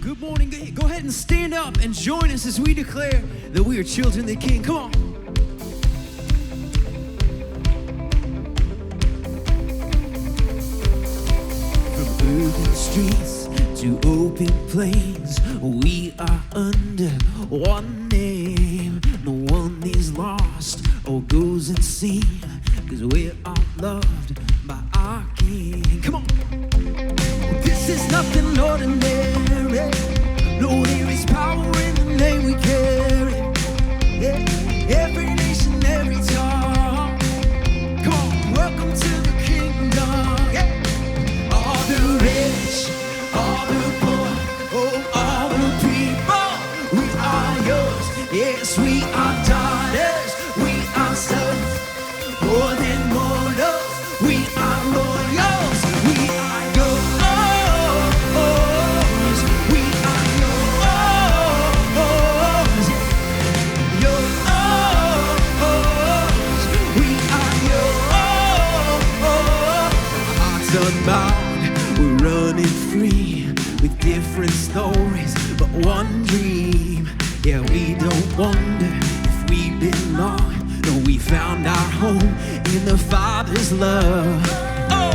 Good morning. Go ahead and stand up and join us as we declare that we are children of the King. Come on. From urban streets to open plains, we are under one name. No one is lost or goes unseen, 'cause we are loved by our King. Come on. This is nothing ordinary. No, there is power in the name we carry. Yeah. Every nation, every tongue. Come on, welcome to the kingdom. Yeah. All the rich, all the poor, oh, all the people, we are yours. Yes, we are daughters, we are sons. More than mortals, we are royals. We are yours. We are yours. Yours. We are yours. Hearts unbound, we're running free with different stories, but one dream. Yeah, we don't wonder if we belong. No, we found our home in the Father's love. Oh,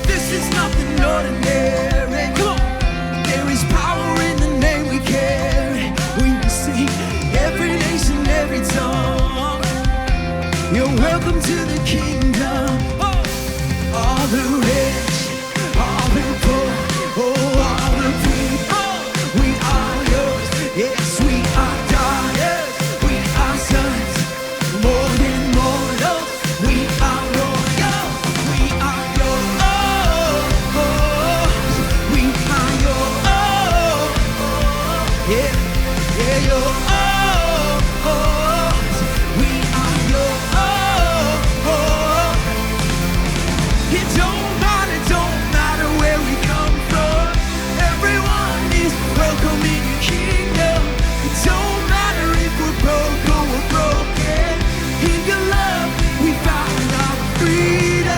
this is nothing ordinary. Come on. There is power in the name we carry. We will sing every nation, every tongue. You're welcome to the kingdom. Oh, all the rich, all the poor, oh, all the people, we are yours. Yes, we are daughters, we are sons. More than mortals, we are royal. We are yours. We are yours. Yeah, yeah, yours. We are yours. It don't matter where we come from. Everyone is welcome in your kingdom. It don't matter if we're broke or we're broken. In your love, we found our freedom.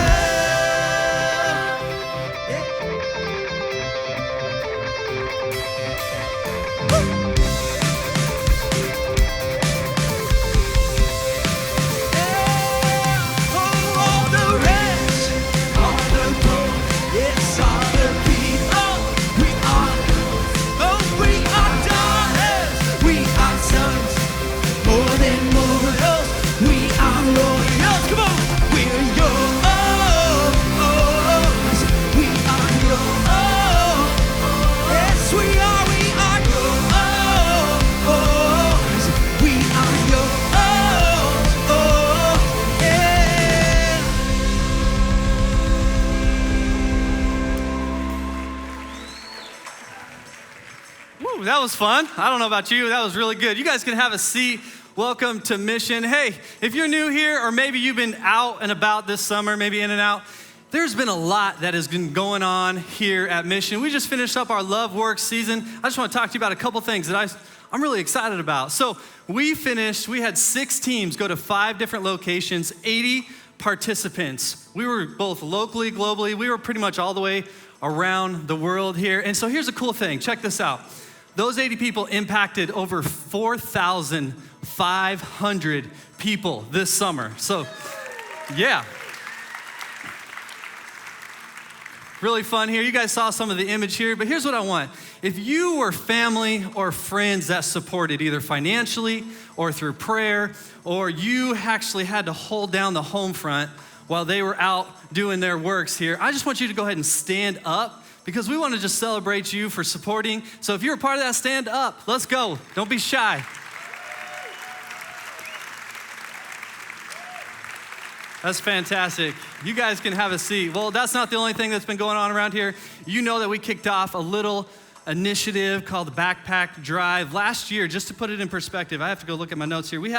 Oh, all the rich, all the poor, yes, all the people, we are yours. Oh, we are daughters, we are sons. More than mortals, we are royals. Come on, we're yours. We are yours. Yes, we are yours. We are yours. Yeah. Woo, that was fun. I don't know about you, that was really good. You guys can have a seat. Welcome to Mission. Hey, if you're new here or maybe you've been out and about this summer, maybe in and out, there's been a lot that has been going on here at Mission. We just finished up our Love Work season. I just want to talk to you about a couple things that I'm really excited about. So we had 6 teams go to 5 different locations, 80 participants. We were both locally, globally, we were pretty much all the way around the world here. And so here's a cool thing, check this out. Those 80 people impacted over 4,500 people this summer. So, yeah. Really fun here. You guys saw some of the image here, but here's what I want. If you were family or friends that supported either financially or through prayer, or you actually had to hold down the home front while they were out doing their works here, I just want you to go ahead and stand up, because we want to just celebrate you for supporting. So if you're a part of that, stand up. Let's go. Don't be shy. That's fantastic. You guys can have a seat. Well, that's not the only thing that's been going on around here. You know that we kicked off a little initiative called the Backpack Drive. Last year, just to put it in perspective, I have to go look at my notes here. We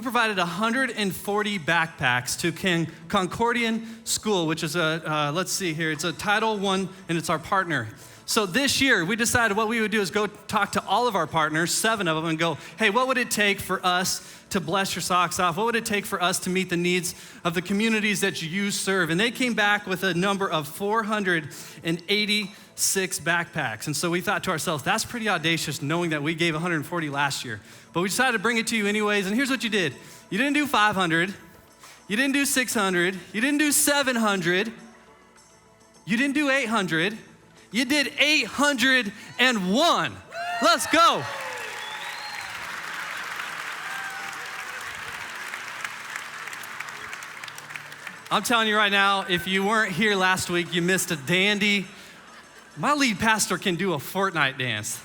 provided 140 backpacks to Concordian School, which is let's see here, it's a Title I, and it's our partner. So this year, we decided what we would do is go talk to all of our partners, 7 of them, and go, hey, what would it take for us to bless your socks off? What would it take for us to meet the needs of the communities that you serve? And they came back with a number of 480 6 backpacks. And so we thought to ourselves, that's pretty audacious knowing that we gave 140 last year. But we decided to bring it to you anyways, and here's what you did. You didn't do 500, you didn't do 600, you didn't do 700, you didn't do 800, you did 801. Let's go. I'm telling you right now, if you weren't here last week, you missed a dandy. My lead pastor can do a Fortnite dance.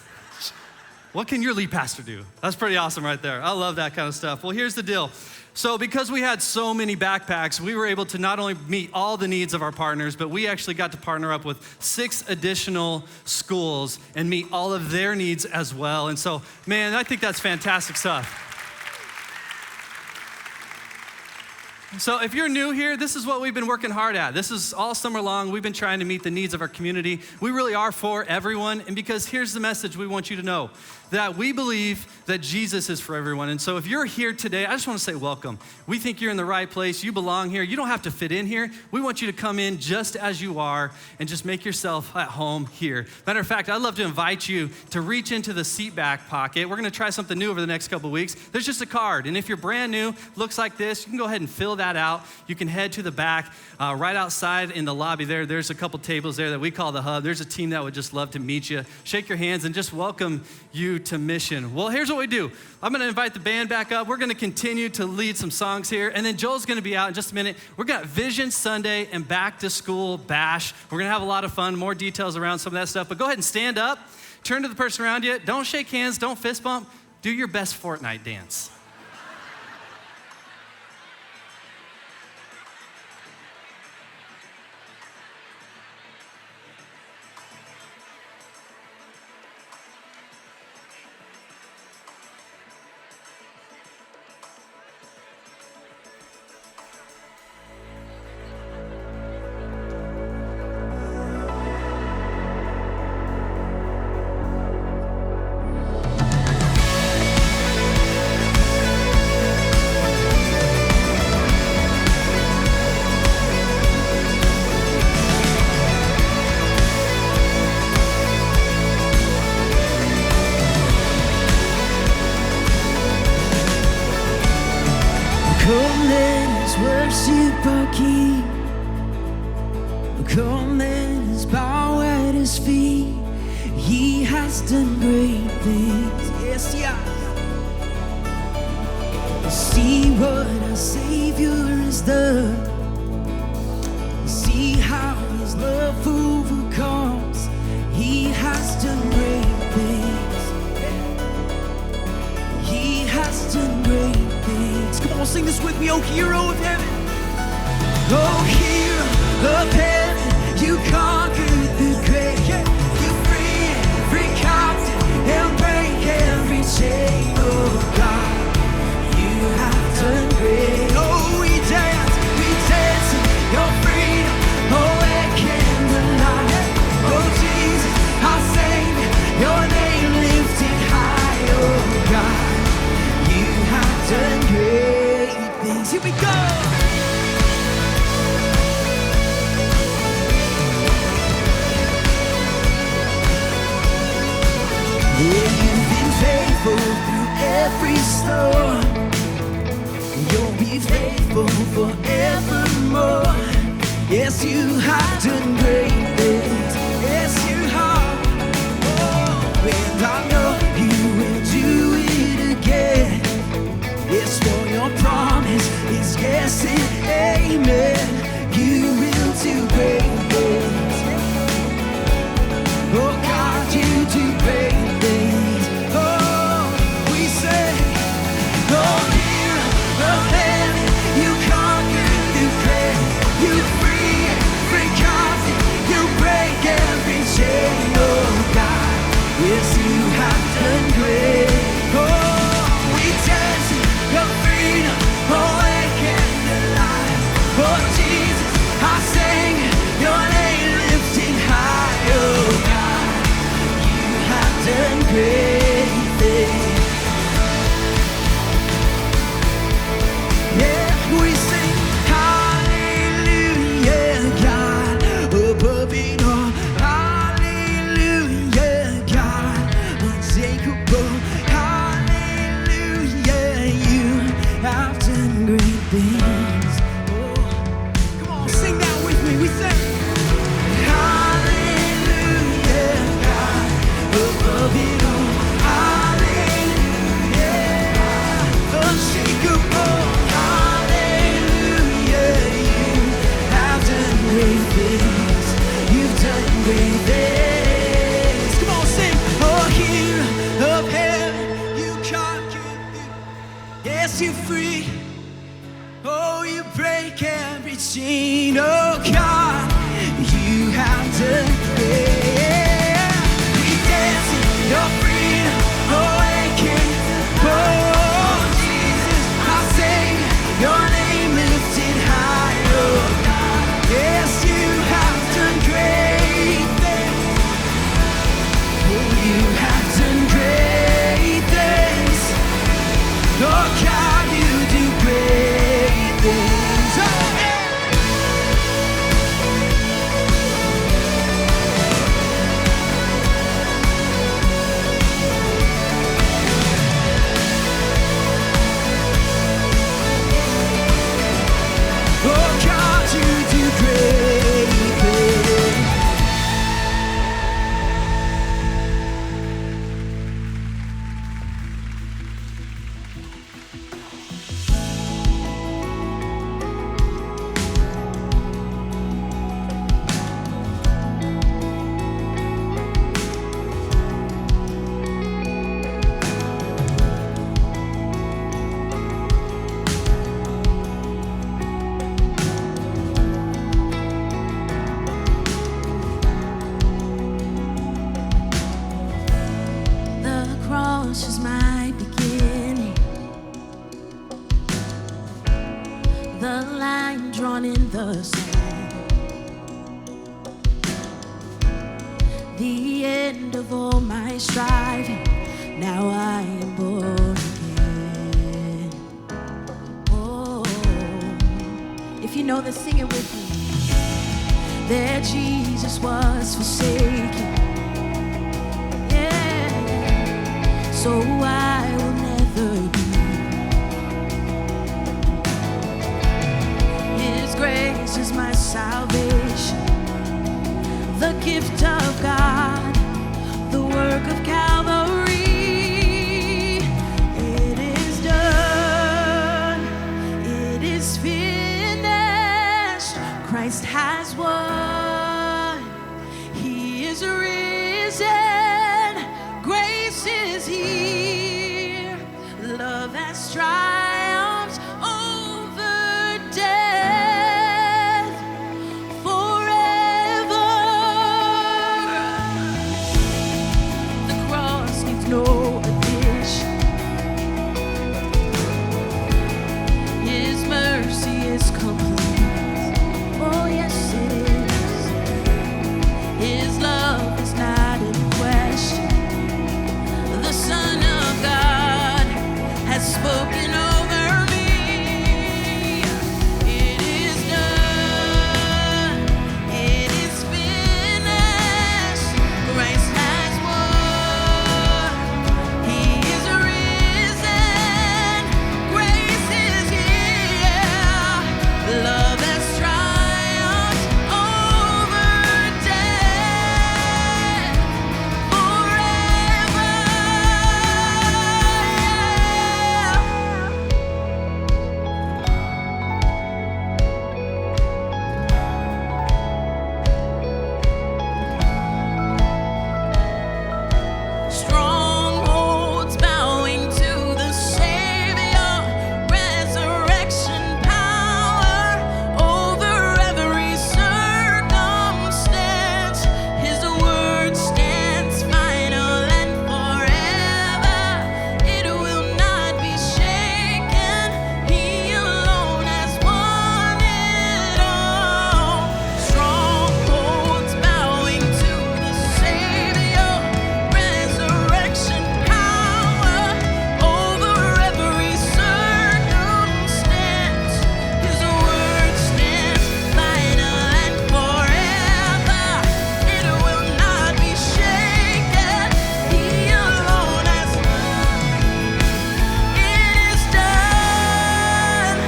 What can your lead pastor do? That's pretty awesome right there. I love that kind of stuff. Well, here's the deal. So because we had so many backpacks, we were able to not only meet all the needs of our partners, but we actually got to partner up with 6 additional schools and meet all of their needs as well. And so, man, I think that's fantastic stuff. So if you're new here, this is what we've been working hard at. This is all summer long. We've been trying to meet the needs of our community. We really are for everyone. And because here's the message we want you to know, that we believe that Jesus is for everyone. And so if you're here today, I just want to say welcome. We think you're in the right place. You belong here. You don't have to fit in here. We want you to come in just as you are and just make yourself at home here. Matter of fact, I'd love to invite you to reach into the seat back pocket. We're going to try something new over the next couple of weeks. There's just a card. And if you're brand new, looks like this, you can go ahead and fill that out. You can head to the back, right outside in the lobby there. There's a couple tables there that we call the hub. There's a team that would just love to meet you, shake your hands, and just welcome you to Mission. Well, here's what we do. I'm going to invite the band back up. We're going to continue to lead some songs here, and then Joel's going to be out in just a minute. We're got Vision Sunday and Back to School Bash. We're going to have a lot of fun, more details around some of that stuff, but go ahead and stand up, turn to the person around you, don't shake hands, don't fist bump, do your best Fortnite dance. Come, let us worship our King. Come, let us bow at His feet. He has done great things. Yes, yeah. See what our Savior has done. See how His love overcomes. He has done great things. He has done great things. Come on, sing this with me, oh hero of heaven. Oh hero of heaven, you conquered the grave. You free every captive and break every chain. Oh God, you have done great. Oh, we dance in your freedom. Oh, awaken the light. Oh Jesus, our Savior, your name lifted high. Oh God, you have done great things. Here we go. Yeah, you've been faithful through every storm. You'll be faithful forevermore. Yes, you have done great things. Yes, you have. Oh, and I know you will do it again. Yes, for your promise is yes and amen. You will do great things. Oh God, you do great things. Oh, we say, oh, hero of heaven, you conquered the grave. You free every captive, you break every chain. Oh God, yes, you have done great. Oh, we dance in your freedom, awaken the light. Oh Jesus, I sing your name lifted high. Oh God, you have done great things. Yeah, we sing hallelujah, God, above it all. Hallelujah, cross is my beginning, the line drawn in the sand, the end of all my striving. Now I am born again. Oh, if you know this, sing it with me. There Jesus was forsaken, yeah, so I will never be. His grace is my salvation, the gift of God, the work of Calvary. It is done, it is finished. Christ has won, He is risen, grace is here, love has triumphed over death forever. The cross needs no addition, His mercy is complete. Oh yes it is. His love is not in question. The Son of God has spoken over me. It is done, it is finished. Christ has won, He is risen, grace is here, love has triumphed over death forever. Strongholds bowing to the Savior, resurrection power over every circumstance. His word stands final and forever. It will not be shaken. He alone has won it all. Strongholds bowing to the Savior, resurrection power over every circumstance. His word stands final and forever. It will not be shaken. He alone has won. It is done,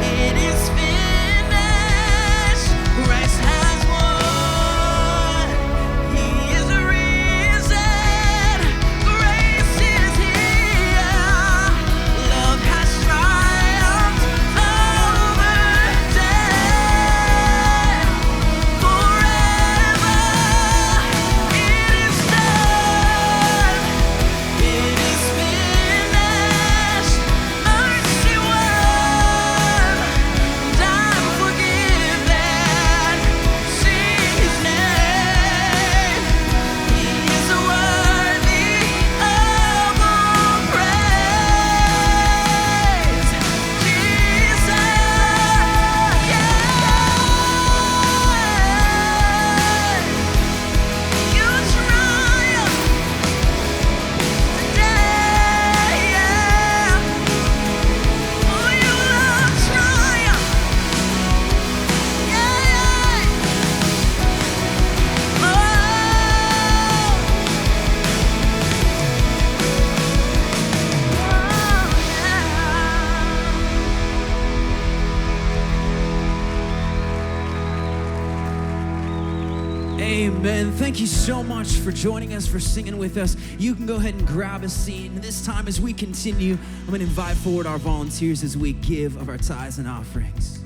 it is finished. Christ has won, He is risen, grace is here, love has triumphed over death forever. It is done, it is finished. Mercy won, and I'm forgiven. Sing His name. He is worthy of all praise. Jesus, yeah. You triumph today, yeah. Oh, you love triumph, yeah. Oh, Amen. Thank you so much for joining us, for singing with us. You can go ahead and grab a seat. And this time, as we continue, I'm going to invite forward our volunteers as we give of our tithes and offerings.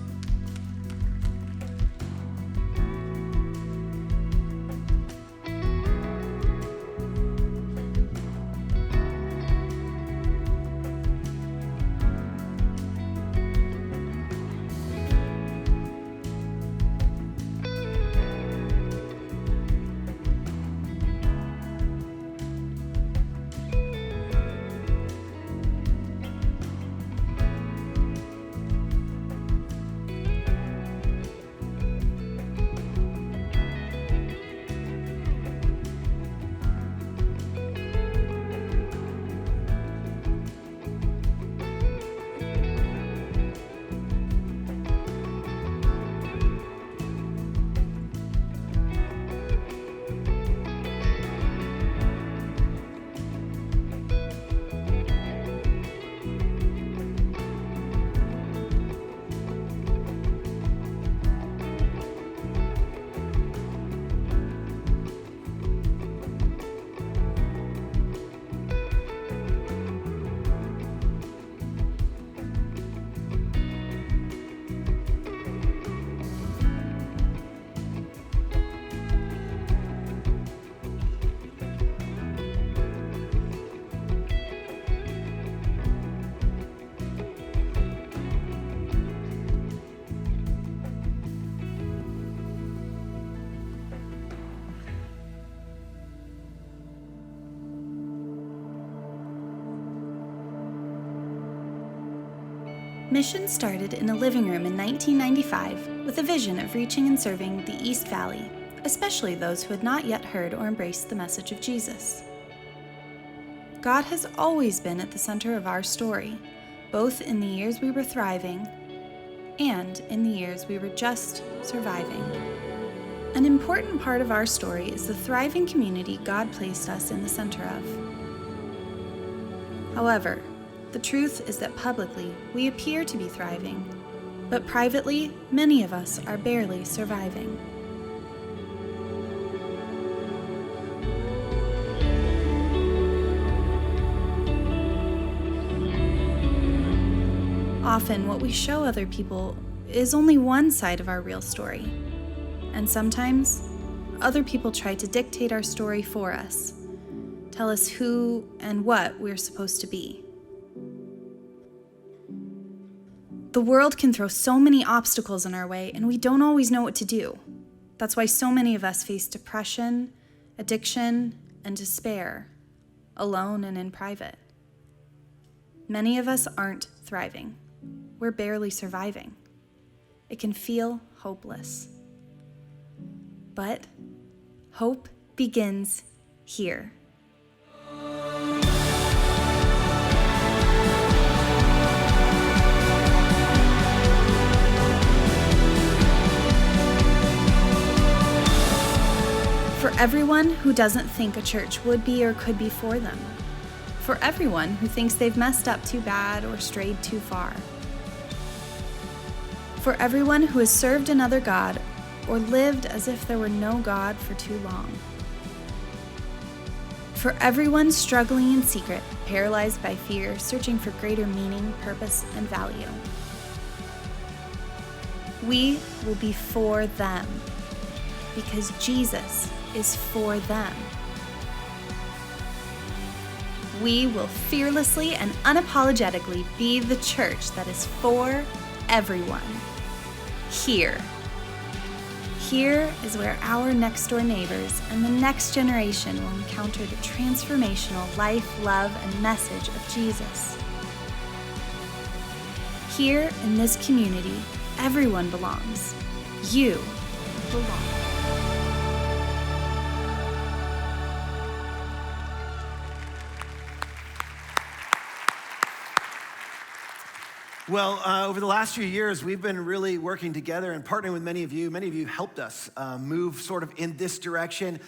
Mission started in a living room in 1995 with a vision of reaching and serving the East Valley, especially those who had not yet heard or embraced the message of Jesus. God has always been at the center of our story, both in the years we were thriving and in the years we were just surviving. An important part of our story is the thriving community God placed us in the center of. However, the truth is that publicly, we appear to be thriving, but privately, many of us are barely surviving. Often, what we show other people is only one side of our real story, and sometimes, other people try to dictate our story for us, tell us who and what we're supposed to be. The world can throw so many obstacles in our way, and we don't always know what to do. That's why so many of us face depression, addiction, and despair, alone and in private. Many of us aren't thriving. We're barely surviving. It can feel hopeless. But hope begins here. For everyone who doesn't think a church would be or could be for them. For everyone who thinks they've messed up too bad or strayed too far. For everyone who has served another God or lived as if there were no God for too long. For everyone struggling in secret, paralyzed by fear, searching for greater meaning, purpose, and value. We will be for them because Jesus is for them. We will fearlessly and unapologetically be the church that is for everyone. Here. Here is where our next door neighbors and the next generation will encounter the transformational life, love, and message of Jesus. Here in this community, everyone belongs. You belong. Well, over the last few years, we've been really working together and partnering with many of you. Many of you helped us move sort of in this direction.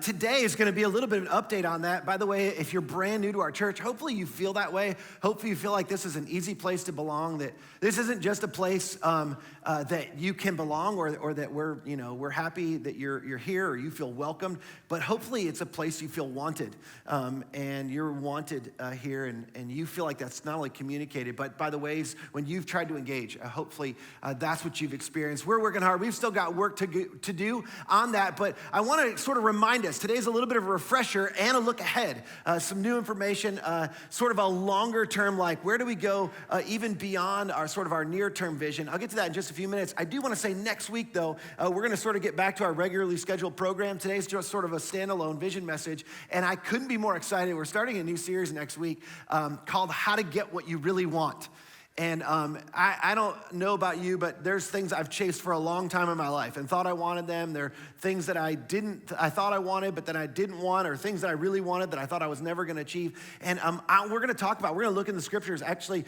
Today is going to be a little bit of an update on that. By the way, if you're brand new to our church, hopefully you feel that way. Hopefully you feel like this is an easy place to belong, that this isn't just a place that you can belong or that we're happy that you're here or you feel welcomed, but hopefully it's a place you feel wanted and you're wanted here and you feel like that's not only communicated, but by the ways when you've tried to engage. Hopefully that's what you've experienced. We're working hard. We've still got work to do on that, but I want to sort of remind us, today's a little bit of a refresher and a look ahead. Some new information, sort of a longer term, like where do we go even beyond our near-term vision. I'll get to that in just a few minutes. I do want to say next week, though, we're going to sort of get back to our regularly scheduled program. Today's just sort of a standalone vision message, and I couldn't be more excited. We're starting a new series next week called How to Get What You Really Want. And I don't know about you, but there's things I've chased for a long time in my life and thought I wanted them. There are things that I thought I wanted, but then I didn't want, or things that I really wanted that I thought I was never going to achieve. And we're going to look in the scriptures actually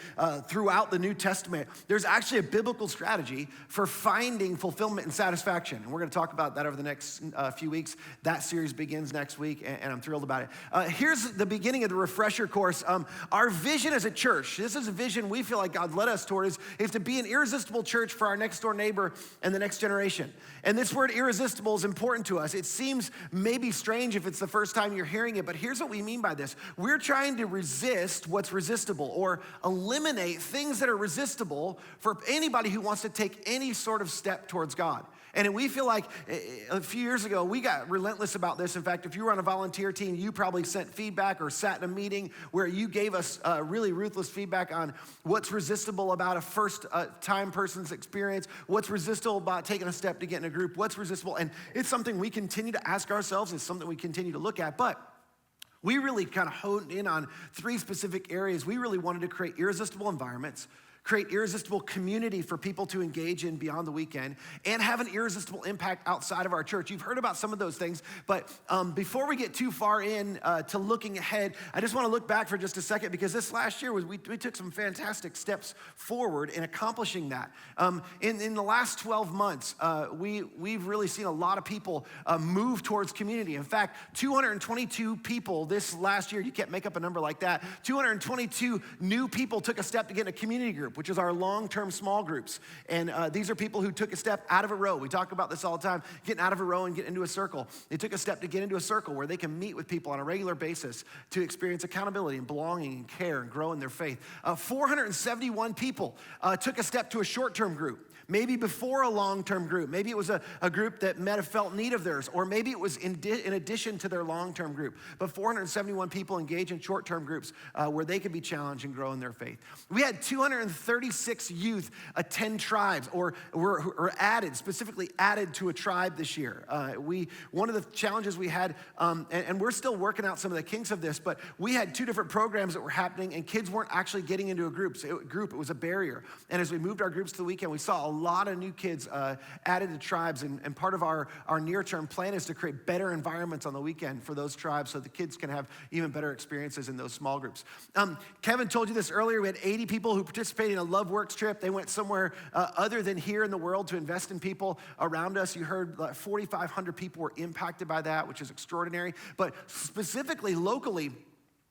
throughout the New Testament. There's actually a biblical strategy for finding fulfillment and satisfaction. And we're going to talk about that over the next few weeks. That series begins next week, and I'm thrilled about it. Here's the beginning of the refresher course. Our vision as a church, this is a vision we feel like God led us toward, is to be an irresistible church for our next door neighbor and the next generation. And this word irresistible is important to us. It seems maybe strange if it's the first time you're hearing it, but here's what we mean by this. We're trying to resist what's resistible or eliminate things that are resistible for anybody who wants to take any sort of step towards God. And we feel like a few years ago, we got relentless about this. In fact, if you were on a volunteer team, you probably sent feedback or sat in a meeting where you gave us really ruthless feedback on what's resistible about a first-time person's experience, what's resistible about taking a step to get in a group, what's resistible. And it's something we continue to ask ourselves. It's something we continue to look at. But we really kind of honed in on three specific areas. We really wanted to create irresistible environments, create irresistible community for people to engage in beyond the weekend, and have an irresistible impact outside of our church. You've heard about some of those things, but before we get too far in to looking ahead, I just want to look back for just a second, because this last year we took some fantastic steps forward in accomplishing that. In the last 12 months, we've really seen a lot of people move towards community. In fact, 222 people this last year, you can't make up a number like that, 222 new people took a step to get in a community group, which is our long-term small groups. And these are people who took a step out of a row. We talk about this all the time, getting out of a row and getting into a circle. They took a step to get into a circle where they can meet with people on a regular basis to experience accountability and belonging and care and grow in their faith. 471 people took a step to a short-term group. Maybe before a long-term group. Maybe it was a group that met a felt need of theirs, or maybe it was in addition to their long-term group. But 471 people engage in short-term groups where they could be challenged and grow in their faith. We had 236 youth attend tribes or were added, specifically added to a tribe this year. One of the challenges we had, and we're still working out some of the kinks of this, but we had 2 different programs that were happening and kids weren't actually getting into a group. It was a barrier. And as we moved our groups to the weekend, we saw a lot of new kids added to tribes, and part of our near-term plan is to create better environments on the weekend for those tribes so the kids can have even better experiences in those small groups. Kevin told you this earlier. We had 80 people who participated in a Love Works trip. They went somewhere other than here in the world to invest in people around us. You heard 4,500 people were impacted by that, which is extraordinary. But specifically locally,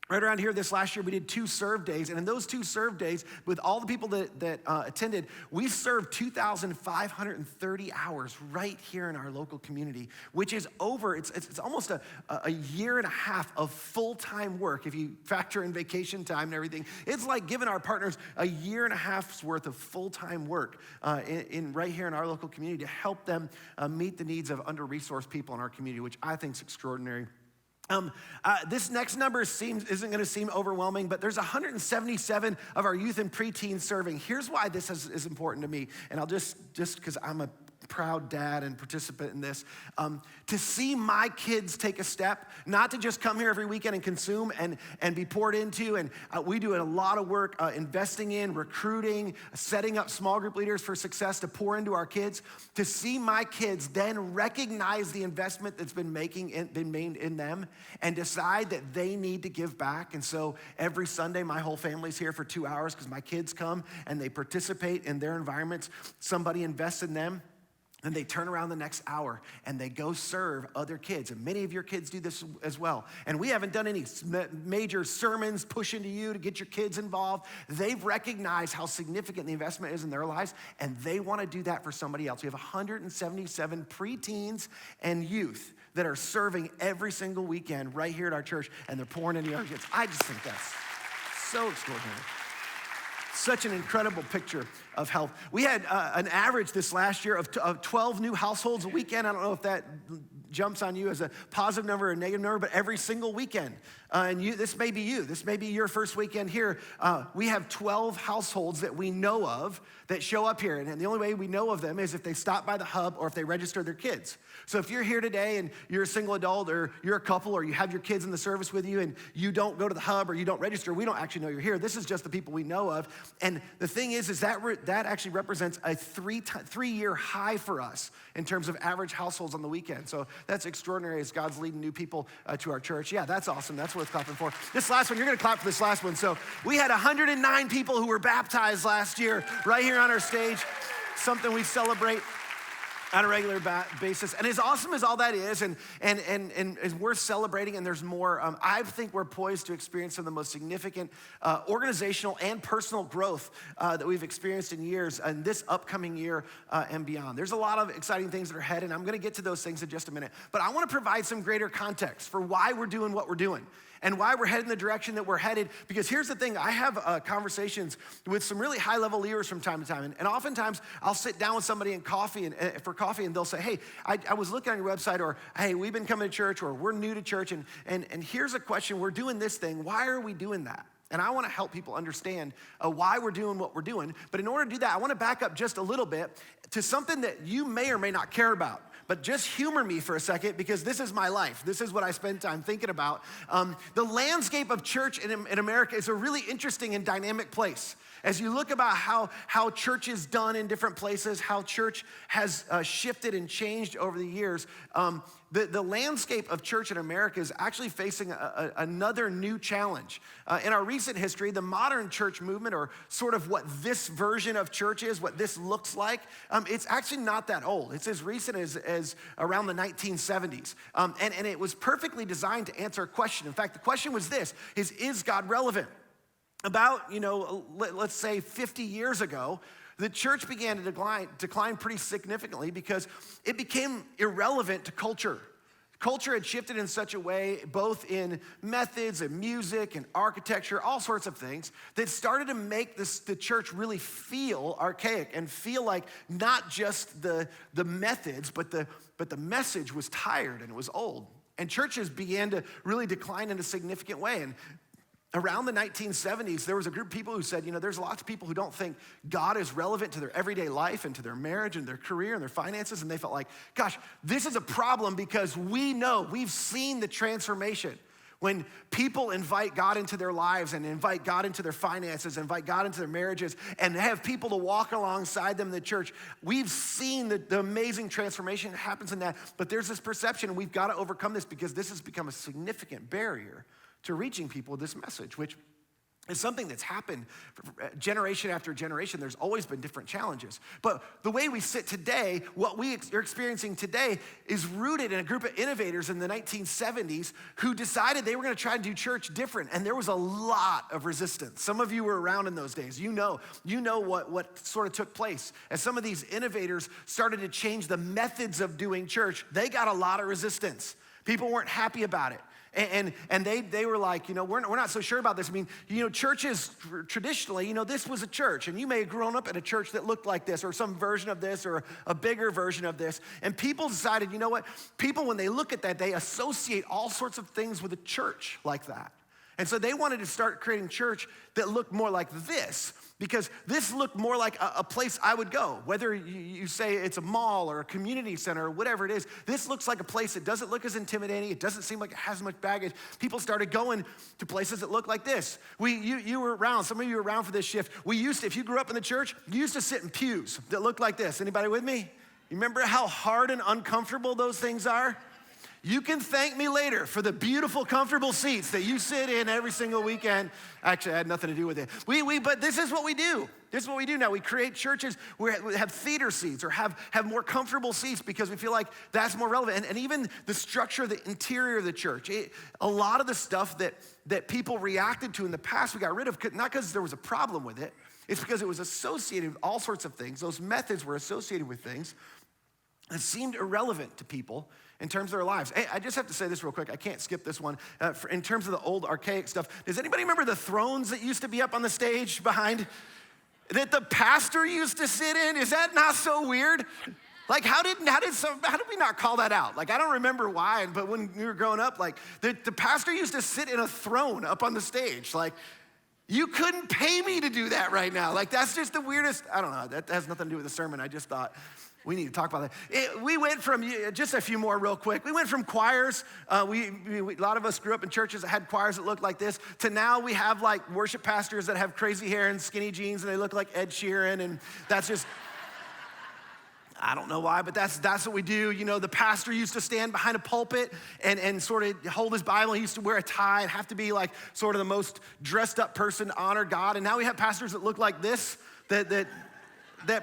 right around here this last year, we did 2 serve days. And in those 2 serve days, with all the people that attended, we served 2,530 hours right here in our local community, which is it's almost a year and a half of full-time work. If you factor in vacation time and everything, it's like giving our partners a year and a half's worth of full-time work in right here in our local community to help them meet the needs of under-resourced people in our community, which I think is extraordinary. This next number isn't going to seem overwhelming, but there's 177 of our youth and preteens serving. Here's why this is important to me, and I'll just because I'm a proud dad and participant in this, to see my kids take a step, not to just come here every weekend and consume and be poured into. And we do a lot of work investing in, recruiting, setting up small group leaders for success to pour into our kids. To see my kids then recognize the investment that's been made in them and decide that they need to give back. And so every Sunday, my whole family's here for 2 hours because my kids come and they participate in their environments. Somebody invests in them. And they turn around the next hour and they go serve other kids. And many of your kids do this as well. And we haven't done any major sermons pushing to you to get your kids involved. They've recognized how significant the investment is in their lives, and they want to do that for somebody else. We have 177 preteens and youth that are serving every single weekend right here at our church, and they're pouring into our kids. I just think that's so extraordinary. Such an incredible picture of health. We had an average this last year of 12 new households a weekend. I don't know if that jumps on you as a positive number or a negative number, but every single weekend. And this may be you. This may be your first weekend here. We have 12 households that we know of that show up here. And the only way we know of them is if they stop by the hub or if they register their kids. So if you're here today and you're a single adult or you're a couple or you have your kids in the service with you and you don't go to the hub or you don't register, we don't actually know you're here. This is just the people we know of. And the thing is that actually represents a three-year high for us in terms of average households on the weekend. So that's extraordinary as God's leading new people to our church. Yeah, that's awesome. That's worth clapping for. This last one, you're going to clap for this last one. So we had 109 people who were baptized last year right here on our stage, something we celebrate on a regular basis. And as awesome as all that is, and as we're celebrating, and there's more, I think we're poised to experience some of the most significant organizational and personal growth that we've experienced in years, and this upcoming year and beyond. There's a lot of exciting things that are ahead, and I'm gonna get to those things in just a minute. But I wanna provide some greater context for why we're doing what we're doing and why we're heading the direction that we're headed. Because here's the thing, I have conversations with some really high-level leaders from time to time, and oftentimes I'll sit down with somebody in coffee and they'll say, hey, I was looking on your website, or hey, we've been coming to church, or we're new to church, and here's a question, we're doing this thing, why are we doing that? And I wanna help people understand why we're doing what we're doing. But in order to do that, I wanna back up just a little bit to something that you may or may not care about. but just humor me for a second because this is my life. This is what I spend time thinking about. The landscape of church in America is a really interesting and dynamic place. As you look about how church is done in different places, how church has shifted and changed over the years, the landscape of church in America is actually facing another new challenge. In our recent history, the modern church movement, or sort of what this version of church is, what this looks like, it's actually not that old. It's as recent as around the 1970s. And it was perfectly designed to answer a question. In fact, the question was this, is God relevant? About, let's say 50 years ago, the church began to decline pretty significantly because it became irrelevant to culture. Culture had shifted in such a way, both in methods and music and architecture, all sorts of things, that started to make the church really feel archaic and feel like not just the methods, but the message was tired and it was old. And churches began to really decline in a significant way. And around the 1970s, there was a group of people who said, there's lots of people who don't think God is relevant to their everyday life and to their marriage and their career and their finances. And they felt like, gosh, this is a problem because we've seen the transformation. When people invite God into their lives and invite God into their finances, invite God into their marriages, and have people to walk alongside them in the church, we've seen the amazing transformation that happens in that. But there's this perception, and we've got to overcome this because this has become a significant barrier to reaching people with this message, which is something that's happened generation after generation. There's always been different challenges. But the way we sit today, what we are experiencing today is rooted in a group of innovators in the 1970s who decided they were gonna try to do church different. And there was a lot of resistance. Some of you were around in those days. You know what sort of took place. As some of these innovators started to change the methods of doing church, they got a lot of resistance. People weren't happy about it. And they were like, we're not so sure about this. I mean, churches traditionally, this was a church, and you may have grown up in a church that looked like this, or some version of this, or a bigger version of this. And people decided, people, when they look at that, they associate all sorts of things with a church like that. And so they wanted to start creating church that looked more like this, because this looked more like a place I would go. Whether you say it's a mall or a community center or whatever it is, this looks like a place that doesn't look as intimidating. It doesn't seem like it has much baggage. People started going to places that look like this. You were around, some of you were around for this shift. If you grew up in the church, you used to sit in pews that looked like this. Anybody with me? You remember how hard and uncomfortable those things are? You can thank me later for the beautiful, comfortable seats that you sit in every single weekend. Actually, I had nothing to do with it. But this is what we do. This is what we do now. We create churches where we have theater seats or have more comfortable seats because we feel like that's more relevant. And even the structure of the interior of the church, a lot of the stuff that people reacted to in the past, we got rid of, not because there was a problem with it. It's because it was associated with all sorts of things. Those methods were associated with things that seemed irrelevant to people in terms of their lives. Hey, I just have to say this real quick. I can't skip this one. In terms of the old archaic stuff, does anybody remember the thrones that used to be up on the stage behind that the pastor used to sit in? Is that not so weird? Like, how did we not call that out? Like, I don't remember why, but when we were growing up, like, the pastor used to sit in a throne up on the stage. Like, you couldn't pay me to do that right now. Like, that's just the weirdest, I don't know, that has nothing to do with the sermon. I just thought, we need to talk about that. We went from, just a few more real quick. We went from choirs, a lot of us grew up in churches that had choirs that looked like this, to now we have like worship pastors that have crazy hair and skinny jeans and they look like Ed Sheeran, and that's just, I don't know why, but that's what we do. The pastor used to stand behind a pulpit and sort of hold his Bible. He used to wear a tie and have to be like sort of the most dressed up person to honor God. And now we have pastors that look like this, that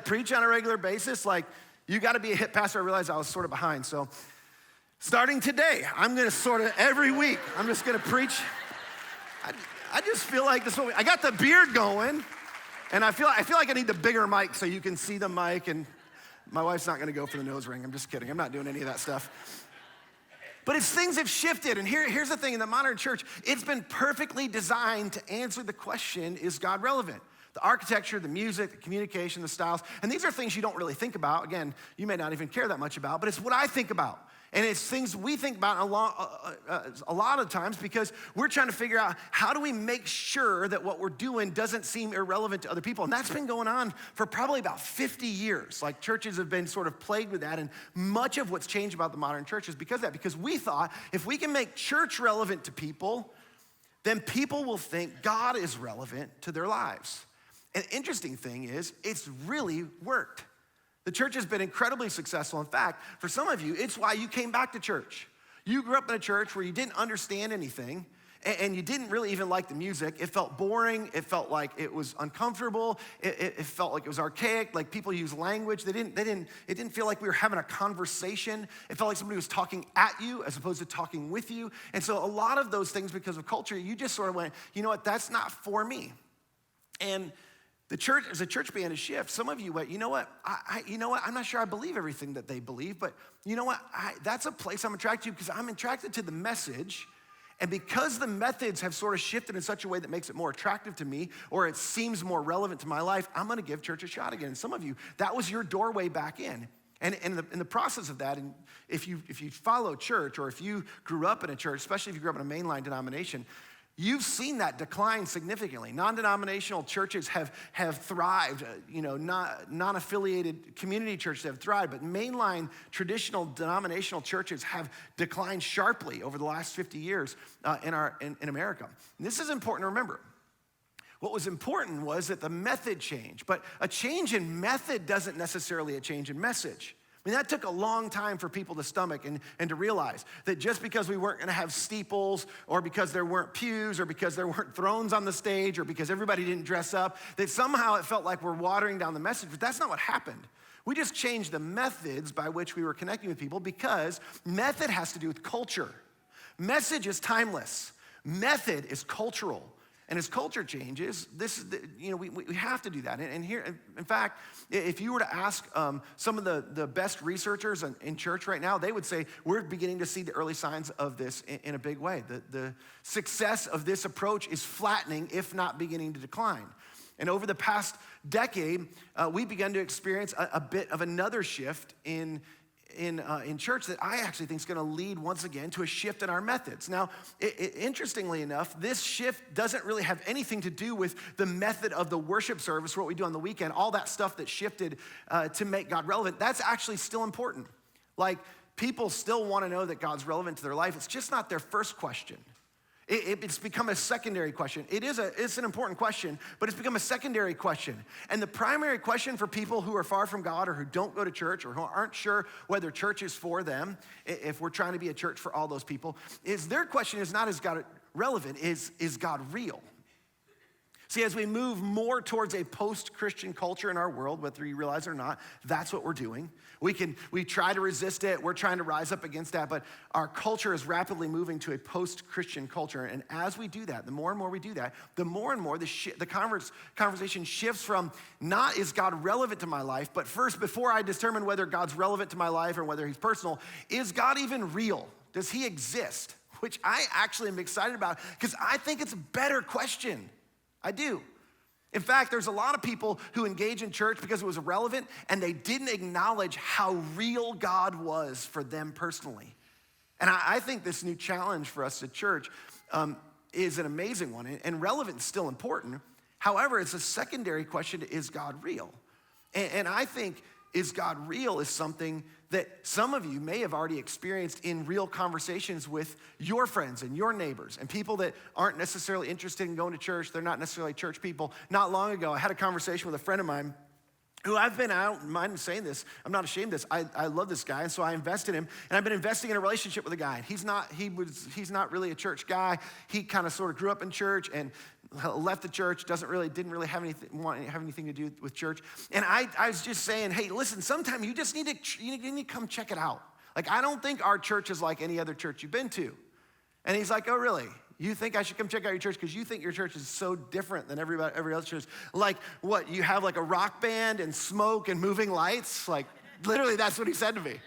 preach on a regular basis. Like, you got to be a hip pastor. I realized I was sort of behind. So starting today, I'm going to sort of every week, I'm just going to preach. I just feel like this. I got the beard going, and I feel like I need the bigger mic so you can see the mic. And my wife's not going to go for the nose ring. I'm just kidding. I'm not doing any of that stuff. But things have shifted. And here's the thing. In the modern church, it's been perfectly designed to answer the question, is God relevant? The architecture, the music, the communication, the styles. And these are things you don't really think about. Again, you may not even care that much about, but it's what I think about. And it's things we think about a lot of times because we're trying to figure out how do we make sure that what we're doing doesn't seem irrelevant to other people. And that's been going on for probably about 50 years. Like churches have been sort of plagued with that. And much of what's changed about the modern church is because of that. Because we thought if we can make church relevant to people, then people will think God is relevant to their lives. An interesting thing is it's really worked. The church has been incredibly successful. In fact, for some of you, it's why you came back to church. You grew up in a church where you didn't understand anything and you didn't really even like the music. It felt boring. It felt like it was uncomfortable. It felt like it was archaic, like people use language. It didn't feel like we were having a conversation. It felt like somebody was talking at you as opposed to talking with you. And so a lot of those things, because of culture, you just sort of went, you know what, that's not for me. And the church, as a church began to shift, some of you went, you know what, I'm not sure I believe everything that they believe, but you know what, that's a place I'm attracted to because I'm attracted to the message. And because the methods have sort of shifted in such a way that makes it more attractive to me, or it seems more relevant to my life, I'm gonna give church a shot again. And some of you, that was your doorway back in. And in the process of that, and if you follow church, or if you grew up in a church, especially if you grew up in a mainline denomination, you've seen that decline significantly. Non-denominational churches have thrived, non-affiliated community churches have thrived, but mainline traditional denominational churches have declined sharply over the last 50 years in America. And this is important to remember. What was important was that the method changed, but a change in method doesn't necessarily a change in message. I mean, that took a long time for people to stomach and to realize that just because we weren't gonna have steeples, or because there weren't pews, or because there weren't thrones on the stage, or because everybody didn't dress up, that somehow it felt like we're watering down the message. But that's not what happened. We just changed the methods by which we were connecting with people, because method has to do with culture. Message is timeless. Method is cultural. And as culture changes, we have to do that. And here, in fact, if you were to ask some of the best researchers in church right now, they would say we're beginning to see the early signs of this in a big way. The success of this approach is flattening, if not beginning to decline. And over the past decade, we began to experience a bit of another shift in church that I actually think is going to lead once again to a shift in our methods. Now, interestingly enough, this shift doesn't really have anything to do with the method of the worship service, what we do on the weekend, all that stuff that shifted to make God relevant. That's actually still important. Like, people still want to know that God's relevant to their life. It's just not their first question. It's become a secondary question. It's an important question, but it's become a secondary question. And the primary question for people who are far from God, or who don't go to church, or who aren't sure whether church is for them, if we're trying to be a church for all those people, is their question is not, is God relevant, is God real? See, as we move more towards a post-Christian culture in our world, whether you realize it or not, that's what we're doing. We try to resist it. We're trying to rise up against that, but our culture is rapidly moving to a post-Christian culture. And as we do that, the more and more we do that, the more and more the conversation shifts from not is God relevant to my life, but first, before I determine whether God's relevant to my life or whether he's personal, is God even real? Does he exist? Which I actually am excited about, because I think it's a better question. I do. In fact, there's a lot of people who engage in church because it was irrelevant, and they didn't acknowledge how real God was for them personally. And I think this new challenge for us at church is an amazing one, and relevance is still important. However, it's a secondary question to, is God real? And I think, is God real, is something that some of you may have already experienced in real conversations with your friends and your neighbors and people that aren't necessarily interested in going to church. They're not necessarily church people. Not long ago, I had a conversation with a friend of mine who I don't mind saying this, I'm not ashamed of this. I love this guy, and so I invested in him, and I've been investing in a relationship with a guy. He's not really a church guy. He kind of sort of grew up in church and left the church, didn't really have anything to do with church. And I was just saying, hey, listen, sometime you just need to come check it out. Like, I don't think our church is like any other church you've been to. And he's like, oh, really? You think I should come check out your church because you think your church is so different than every other church? Like, what, you have like a rock band and smoke and moving lights? Like, literally, that's what he said to me.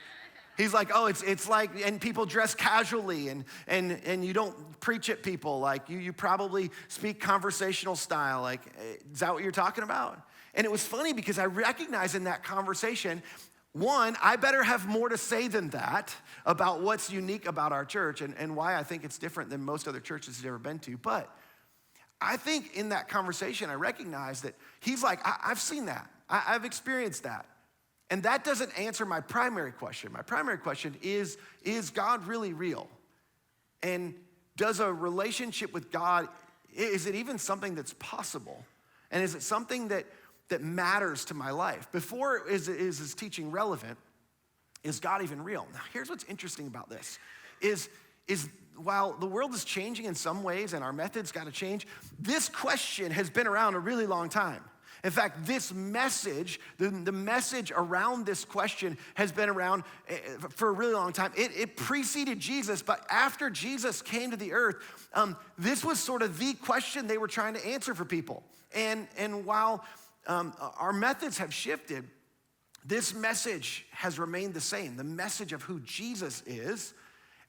He's like, oh, it's like, and people dress casually and you don't preach at people. Like, you probably speak conversational style. Like, is that what you're talking about? And it was funny because I recognized in that conversation one, I better have more to say than that about what's unique about our church and why I think it's different than most other churches he's ever been to. But I think in that conversation, I recognize that he's like, I've seen that. I've experienced that. And that doesn't answer my primary question. My primary question is God really real? And does a relationship with God, is it even something that's possible? And is it something that matters to my life? Before is his teaching relevant, is God even real? Now, here's what's interesting about this, is while the world is changing in some ways and our methods got to change, this question has been around a really long time. In fact, this message, the message around this question has been around for a really long time. It preceded Jesus, but after Jesus came to the earth, this was sort of the question they were trying to answer for people. And while our methods have shifted, this message has remained the same. The message of who Jesus is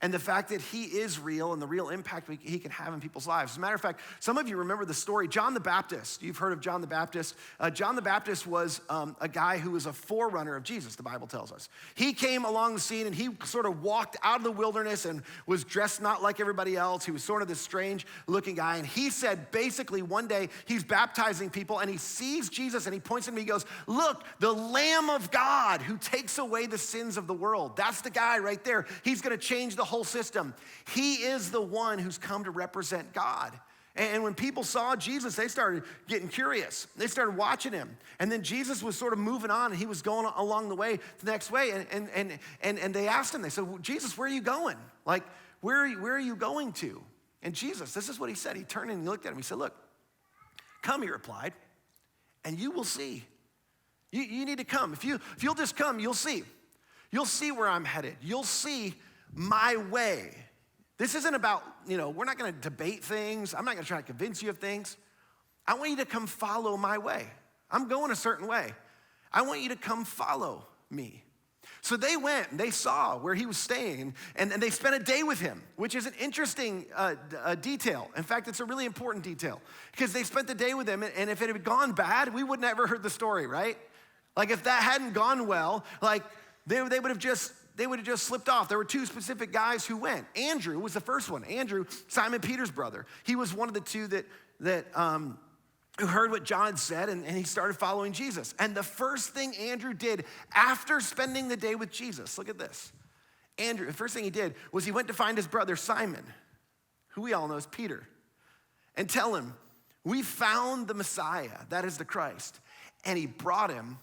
and the fact that he is real and the real impact he can have in people's lives. As a matter of fact, some of you remember the story, John the Baptist. You've heard of John the Baptist. John the Baptist was a guy who was a forerunner of Jesus, the Bible tells us. He came along the scene and he sort of walked out of the wilderness and was dressed not like everybody else. He was sort of this strange looking guy. And he said, basically one day he's baptizing people and he sees Jesus and he points at him and he goes, look, the Lamb of God who takes away the sins of the world. That's the guy right there. He's gonna change the whole system. He is the one who's come to represent God. And when people saw Jesus, they started getting curious. They started watching him. And then Jesus was sort of moving on and he was going along the way, the next way. And they asked him, they said, well, Jesus, where are you going? Like, where are you going to? And Jesus, this is what he said. He turned and he looked at him. He said, look, come, he replied, and you will see. You need to come. If you'll just come, you'll see. You'll see where I'm headed. You'll see my way. This isn't about, we're not gonna debate things. I'm not gonna try to convince you of things. I want you to come follow my way. I'm going a certain way. I want you to come follow me. So they went and they saw where he was staying and they spent a day with him, which is an interesting detail. In fact, it's a really important detail because they spent the day with him and if it had gone bad, we would never heard the story, right? Like if that hadn't gone well, like they would have just slipped off. There were two specific guys who went. Andrew was the first one. Andrew, Simon Peter's brother. He was one of the two who heard what John said and he started following Jesus. And the first thing Andrew did after spending the day with Jesus, look at this. Andrew, the first thing he did was he went to find his brother Simon, who we all know as Peter, and tell him, we found the Messiah, that is the Christ. And he brought him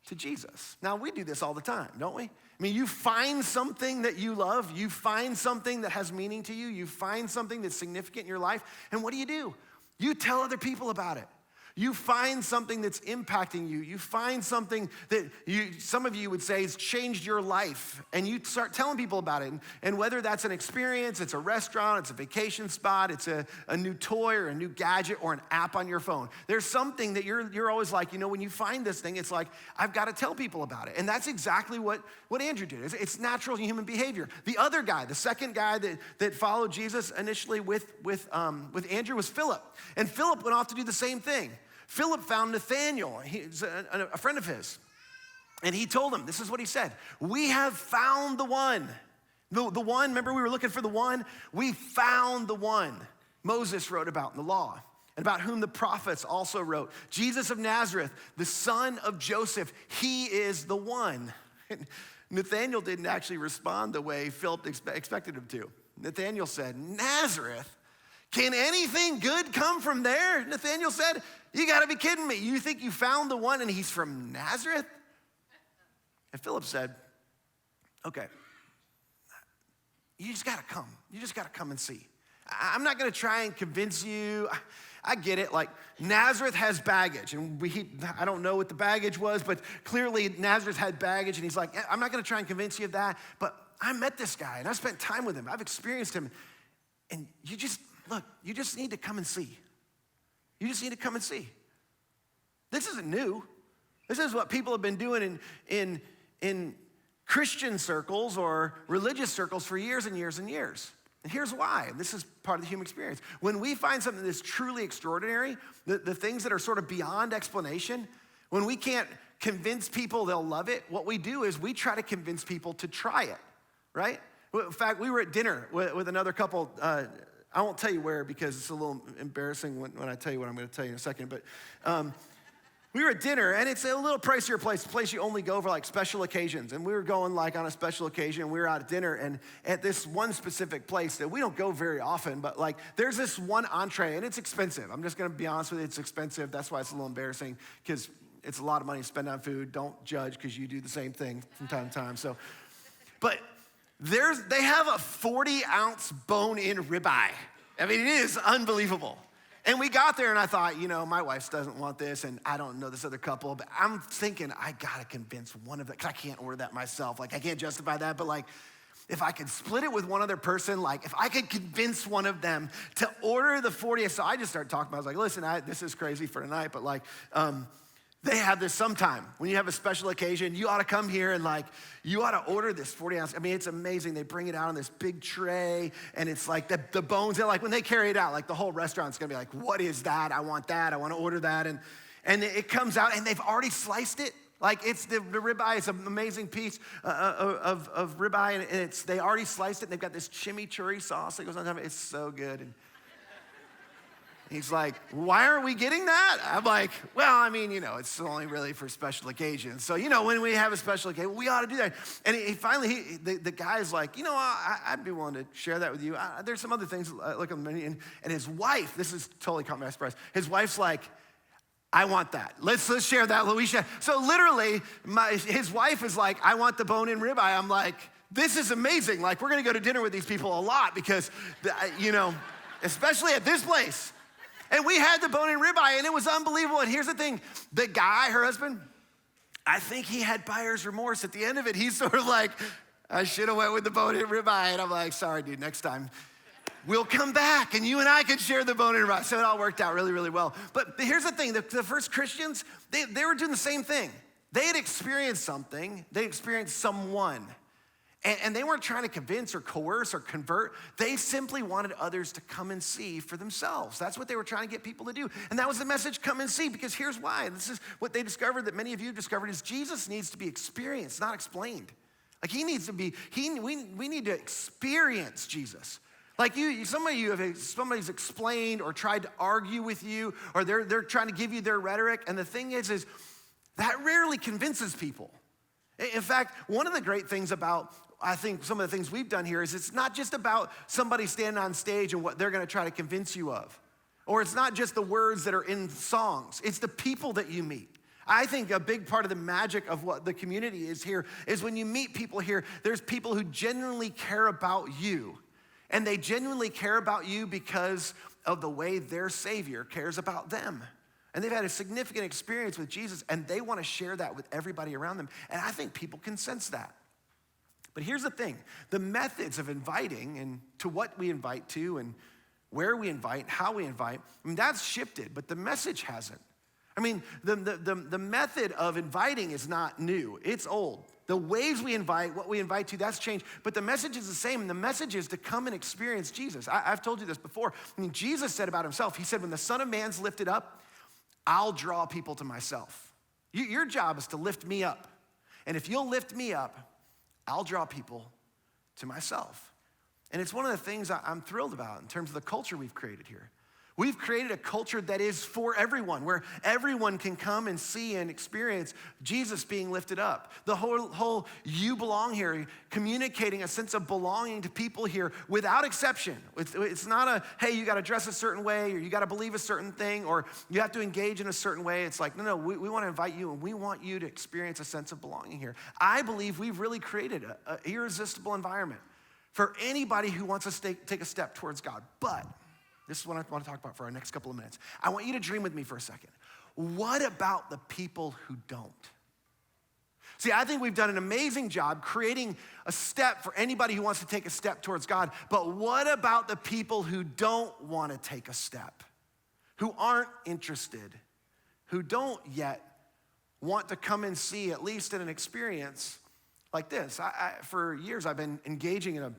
to Jesus. Now, we do this all the time, don't we? I mean, you find something that you love, you find something that has meaning to you, you find something that's significant in your life, and what do? You tell other people about it. You find something that's impacting you. You find something that some of you would say has changed your life, and you start telling people about it. And whether that's an experience, it's a restaurant, it's a vacation spot, it's a new toy or a new gadget or an app on your phone. There's something that you're always like, when you find this thing, it's like, I've got to tell people about it. And that's exactly what Andrew did. It's natural human behavior. The other guy, the second guy that followed Jesus initially with Andrew was Philip. And Philip went off to do the same thing. Philip found Nathanael, he's a friend of his, and he told him, this is what he said, we have found the one. The one, remember we were looking for the one? We found the one Moses wrote about in the law, and about whom the prophets also wrote. Jesus of Nazareth, the son of Joseph, he is the one. Nathanael didn't actually respond the way Philip expected him to. Nathanael said, Nazareth? Can anything good come from there? Nathanael said, you gotta be kidding me. You think you found the one and he's from Nazareth? And Philip said, okay, you just gotta come. You just gotta come and see. I'm not gonna try and convince you. I get it, like Nazareth has baggage, and I don't know what the baggage was, but clearly Nazareth had baggage, and he's like, I'm not gonna try and convince you of that, but I met this guy, and I spent time with him. I've experienced him, and you just need to come and see. You just need to come and see. This isn't new. This is what people have been doing in Christian circles or religious circles for years and years and years. And here's why. This is part of the human experience. When we find something that's truly extraordinary, the things that are sort of beyond explanation, when we can't convince people they'll love it. What we do is we try to convince people to try it, right? In fact, we were at dinner with another couple. I won't tell you where because it's a little embarrassing when I tell you what I'm going to tell you in a second. But we were at dinner, and it's a little pricier place, a place you only go for like special occasions. And we were going like on a special occasion. We were out at dinner, and at this one specific place that we don't go very often, but like there's this one entree, and it's expensive. I'm just going to be honest with you, it's expensive. That's why it's a little embarrassing because it's a lot of money to spend on food. Don't judge because you do the same thing from time to time. So, but they have a 40-ounce bone-in ribeye. I mean, it is unbelievable. And we got there, and I thought, my wife doesn't want this, and I don't know this other couple, but I'm thinking, I gotta convince one of them, because I can't order that myself. Like, I can't justify that, but like, if I could split it with one other person, like, if I could convince one of them to order the 40, so I just started talking about it. I was like, listen, this is crazy for tonight, but like, they have this sometime. When you have a special occasion, you ought to come here and like, you ought to order this 40 ounce. I mean, it's amazing. They bring it out on this big tray and it's like the bones, like when they carry it out, like the whole restaurant's gonna be like, what is that? I want that, I wanna order that. And it comes out and they've already sliced it. Like it's the ribeye is an amazing piece of ribeye and they already sliced it and they've got this chimichurri sauce that goes on top of it. It's so good. And he's like, why aren't we getting that? I'm like, well, I mean, it's only really for special occasions. So, when we have a special occasion, we ought to do that. And the guy's like, I'd be willing to share that with you. There's some other things, look on the menu. And his wife, this is totally caught me by surprise. His wife's like, I want that. Let's share that, Louisa. So literally, his wife is like, I want the bone-in ribeye. I'm like, this is amazing. Like, we're gonna go to dinner with these people a lot because, especially at this place. And we had the bone-in ribeye, and it was unbelievable. And here's the thing. The guy, her husband, I think he had buyer's remorse at the end of it. He's sort of like, I should have went with the bone-in ribeye. And I'm like, sorry, dude, next time we'll come back, and you and I can share the bone-in ribeye. So it all worked out really, really well. But here's the thing. The first Christians, they were doing the same thing. They had experienced something. They experienced someone. And they weren't trying to convince or coerce or convert. They simply wanted others to come and see for themselves. That's what they were trying to get people to do. And that was the message, come and see, because here's why. This is what they discovered that many of you discovered is Jesus needs to be experienced, not explained. Like he needs to be, we need to experience Jesus. Like some of you somebody's explained or tried to argue with you, or they're trying to give you their rhetoric. And the thing is that rarely convinces people. In fact, one of the great things about I think some of the things we've done here is it's not just about somebody standing on stage and what they're gonna try to convince you of. Or it's not just the words that are in songs. It's the people that you meet. I think a big part of the magic of what the community is here is when you meet people here, there's people who genuinely care about you. And they genuinely care about you because of the way their Savior cares about them. And they've had a significant experience with Jesus, and they wanna share that with everybody around them. And I think people can sense that. But here's the thing, the methods of inviting and to what we invite to and where we invite, how we invite, I mean, that's shifted, but the message hasn't. I mean, the method of inviting is not new, it's old. The ways we invite, what we invite to, that's changed, but the message is the same, and the message is to come and experience Jesus. I've told you this before. I mean, Jesus said about himself, he said, when the Son of Man's lifted up, I'll draw people to myself. Your job is to lift me up. And if you'll lift me up, I'll draw people to myself. And it's one of the things I'm thrilled about in terms of the culture we've created here. We've created a culture that is for everyone, where everyone can come and see and experience Jesus being lifted up. The whole you belong here, communicating a sense of belonging to people here without exception. It's not a, hey, you gotta dress a certain way, or you gotta believe a certain thing, or you have to engage in a certain way. It's like, no, we wanna invite you, and we want you to experience a sense of belonging here. I believe we've really created an irresistible environment for anybody who wants to take a step towards God. But this is what I want to talk about for our next couple of minutes. I want you to dream with me for a second. What about the people who don't? See, I think we've done an amazing job creating a step for anybody who wants to take a step towards God. But what about the people who don't want to take a step? Who aren't interested? Who don't yet want to come and see, at least in an experience like this? For years, I've been engaging in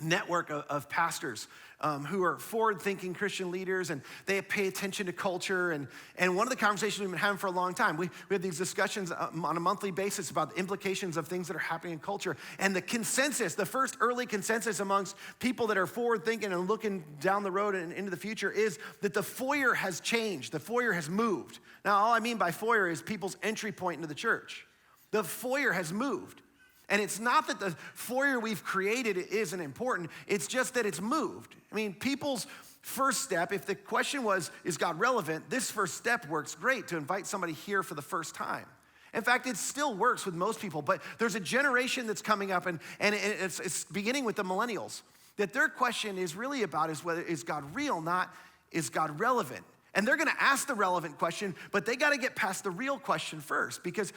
network of pastors who are forward-thinking Christian leaders, and they pay attention to culture. And one of the conversations we've been having for a long time, we have these discussions on a monthly basis about the implications of things that are happening in culture. And the consensus, the first early consensus amongst people that are forward-thinking and looking down the road and into the future is that the foyer has changed. The foyer has moved. Now, all I mean by foyer is people's entry point into the church. The foyer has moved. And it's not that the foyer we've created isn't important, it's just that it's moved. I mean, people's first step, if the question was, is God relevant? This first step works great to invite somebody here for the first time. In fact, it still works with most people, but there's a generation that's coming up, and it's beginning with the millennials, that their question is really about is God real, not is God relevant? And they're gonna ask the relevant question, but they gotta get past the real question first, because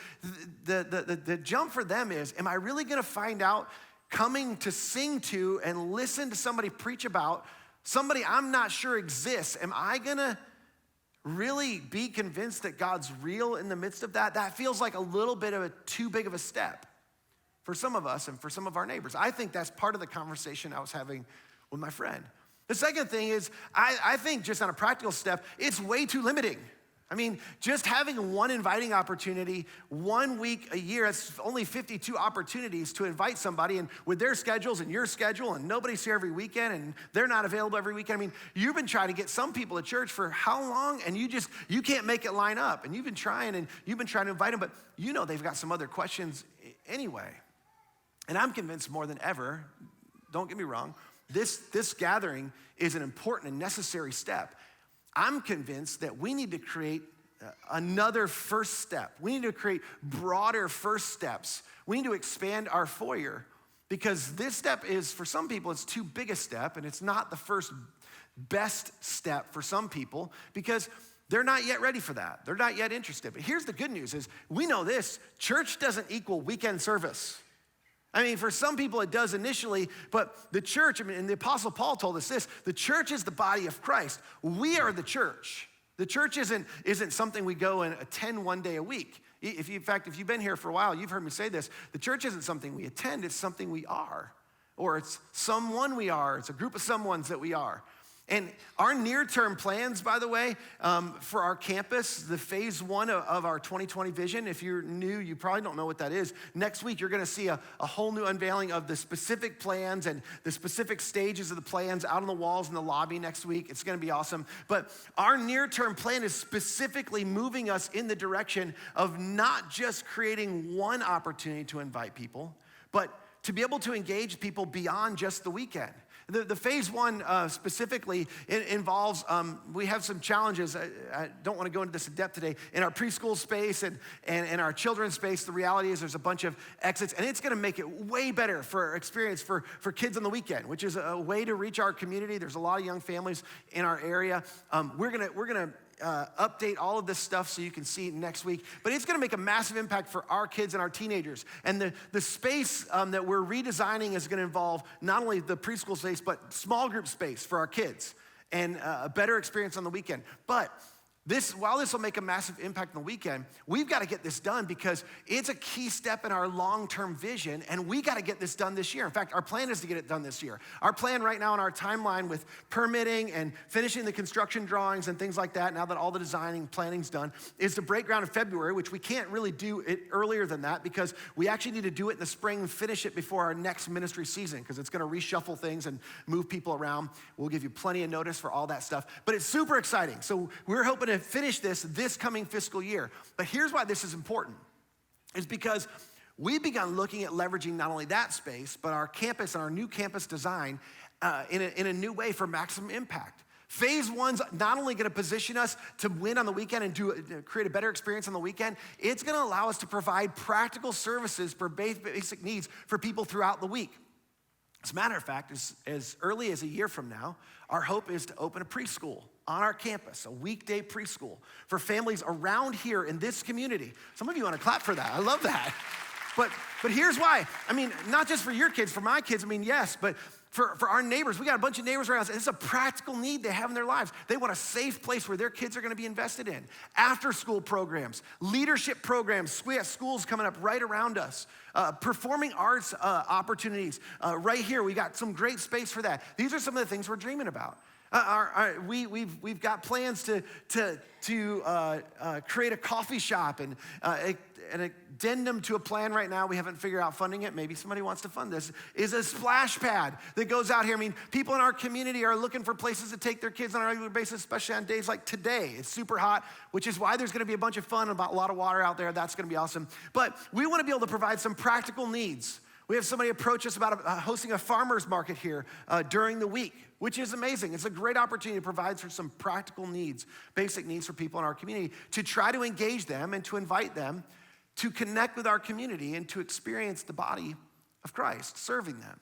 the jump for them is, am I really gonna find out, coming to sing to and listen to somebody preach about somebody I'm not sure exists, am I gonna really be convinced that God's real in the midst of that? That feels like a little bit of too big of a step for some of us and for some of our neighbors. I think that's part of the conversation I was having with my friend. The second thing is, I think just on a practical step, it's way too limiting. I mean, just having one inviting opportunity 1 week a year, that's only 52 opportunities to invite somebody, and with their schedules and your schedule, and nobody's here every weekend, and they're not available every weekend. I mean, you've been trying to get some people to church for how long, and you can't make it line up, and you've been trying to invite them, but you know they've got some other questions anyway. And I'm convinced more than ever, don't get me wrong, this gathering is an important and necessary step. I'm convinced that we need to create another first step. We need to create broader first steps. We need to expand our foyer, because this step is, for some people, it's too big a step, and it's not the first best step for some people, because they're not yet ready for that. They're not yet interested. But here's the good news is, we know this, church doesn't equal weekend service. I mean, for some people it does initially, but the church, and the Apostle Paul told us this, the church is the body of Christ. We are the church. The church isn't something we go and attend one day a week. In fact, if you've been here for a while, you've heard me say this, the church isn't something we attend, it's something we are. Or it's someone we are, it's a group of someones that we are. And our near-term plans, by the way, for our campus, the phase 1 of our 2020 vision, if you're new, you probably don't know what that is. Next week, you're gonna see a whole new unveiling of the specific plans and the specific stages of the plans out on the walls in the lobby next week. It's gonna be awesome. But our near-term plan is specifically moving us in the direction of not just creating one opportunity to invite people, but to be able to engage people beyond just the weekend. The phase 1 specifically, it involves, we have some challenges. I don't want to go into this in depth today. In our preschool space and our children's space, the reality is there's a bunch of exits, and it's going to make it way better for experience for kids on the weekend, which is a way to reach our community. There's a lot of young families in our area. We're gonna update all of this stuff so you can see it next week. But it's gonna make a massive impact for our kids and our teenagers. And the space that we're redesigning is gonna involve not only the preschool space, but small group space for our kids and a better experience on the weekend. But while this will make a massive impact on the weekend, we've got to get this done because it's a key step in our long-term vision, and we got to get this done this year. In fact, our plan is to get it done this year. Our plan right now in our timeline with permitting and finishing the construction drawings and things like that, now that all the designing, planning's done, is to break ground in February, which we can't really do it earlier than that because we actually need to do it in the spring and finish it before our next ministry season because it's going to reshuffle things and move people around. We'll give you plenty of notice for all that stuff, but it's super exciting. So we're hoping to finish this coming fiscal year. But here's why this is important, is because we've begun looking at leveraging not only that space, but our campus and our new campus design in a new way for maximum impact. Phase 1's not only gonna position us to win on the weekend and create a better experience on the weekend, it's gonna allow us to provide practical services for basic needs for people throughout the week. As a matter of fact, as early as a year from now, our hope is to open a preschool on our campus, a weekday preschool for families around here in this community. Some of you want to clap for that. I love that. But here's why. I mean, not just for your kids, for my kids, I mean, yes, but For our neighbors, we got a bunch of neighbors around us. It's a practical need they have in their lives. They want a safe place where their kids are gonna be invested in. After school programs, leadership programs. We have schools coming up right around us. Performing arts opportunities right here. We got some great space for that. These are some of the things we're dreaming about. We've got plans to create a coffee shop and an addendum to a plan right now. We haven't figured out funding it. Maybe somebody wants to fund this. Is a splash pad that goes out here. I mean, people in our community are looking for places to take their kids on a regular basis, especially on days like today. It's super hot, which is why there's gonna be a bunch of fun about a lot of water out there. That's gonna be awesome. But we wanna be able to provide some practical needs. We have somebody approach us about hosting a farmer's market here during the week, which is amazing. It's a great opportunity to provide for some practical needs, basic needs for people in our community, to try to engage them and to invite them to connect with our community and to experience the body of Christ, serving them,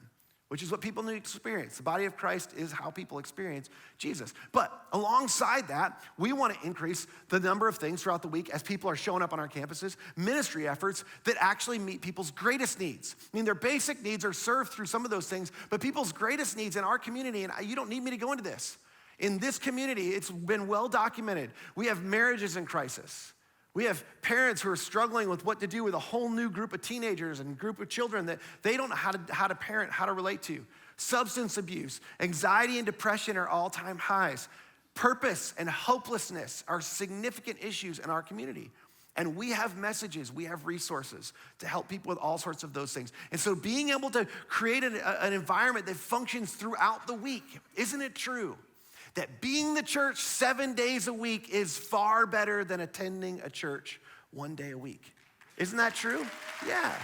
which is what people need to experience. The body of Christ is how people experience Jesus. But alongside that, we want to increase the number of things throughout the week as people are showing up on our campuses, ministry efforts that actually meet people's greatest needs. I mean, their basic needs are served through some of those things, but people's greatest needs in our community, and you don't need me to go into this. In this community, it's been well documented. We have marriages in crisis. We have parents who are struggling with what to do with a whole new group of teenagers and group of children that they don't know how to parent, how to relate to. Substance abuse, anxiety and depression are all-time highs. Purpose and hopelessness are significant issues in our community. And we have messages, we have resources to help people with all sorts of those things. And so being able to create an environment that functions throughout the week, isn't it true that being the church 7 days a week is far better than attending a church 1 day a week? Isn't that true? Yeah.